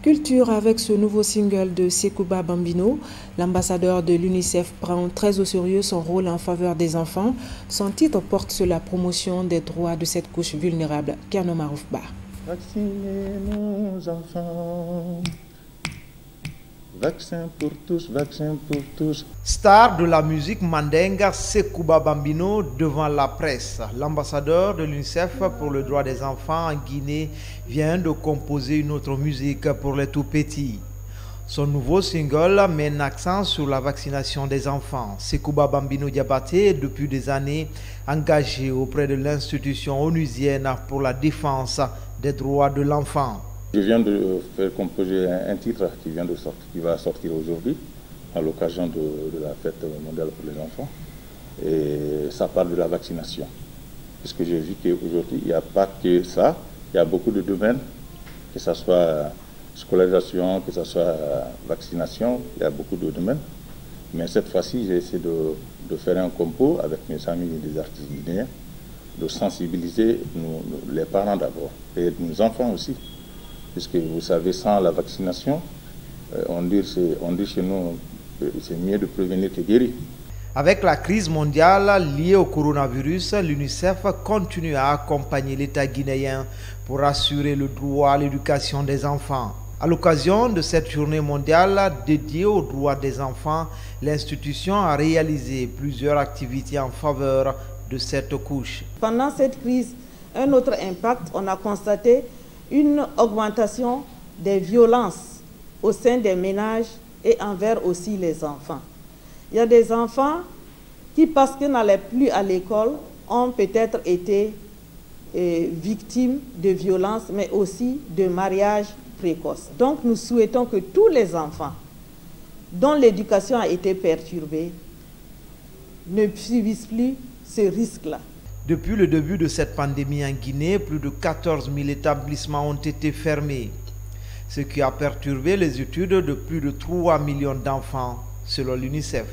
Culture avec ce nouveau single de Sekouba Bambino. L'ambassadeur de l'UNICEF prend très au sérieux son rôle en faveur des enfants. Son titre porte sur la promotion des droits de cette couche vulnérable. Kerno Maroufba. Vaccinez nos enfants. Vaccin pour tous, vaccin pour tous. Star de la musique mandingue, Sekouba Bambino devant la presse. L'ambassadeur de l'UNICEF pour le droit des enfants en Guinée vient de composer une autre musique pour les tout-petits. Son nouveau single met un accent sur la vaccination des enfants. Sekouba Bambino Diabaté est depuis des années engagé auprès de l'institution onusienne pour la défense des droits de l'enfant. Je viens de faire composer un titre qui va sortir aujourd'hui à l'occasion de la fête mondiale pour les enfants. Et ça parle de la vaccination. Puisque j'ai vu qu'aujourd'hui, il n'y a pas que ça, il y a beaucoup de domaines, que ce soit scolarisation, que ce soit vaccination, il y a beaucoup de domaines. Mais cette fois-ci, j'ai essayé de faire un compo avec mes amis des artistes guinéens, de sensibiliser les parents d'abord et nos enfants aussi. Puisque vous savez, sans la vaccination, on dit chez nous que c'est mieux de prévenir que guérir. Avec la crise mondiale liée au coronavirus, l'UNICEF continue à accompagner l'État guinéen pour assurer le droit à l'éducation des enfants. À l'occasion de cette journée mondiale dédiée aux droits des enfants, l'institution a réalisé plusieurs activités en faveur de cette couche. Pendant cette crise, un autre impact, on a constaté une augmentation des violences au sein des ménages et envers aussi les enfants. Il y a des enfants qui, parce qu'ils n'allaient plus à l'école, ont peut-être été victimes de violences, mais aussi de mariages précoces. Donc nous souhaitons que tous les enfants dont l'éducation a été perturbée ne subissent plus ce risque-là. Depuis le début de cette pandémie en Guinée, plus de 14 000 établissements ont été fermés, ce qui a perturbé les études de plus de 3 millions d'enfants, selon l'UNICEF.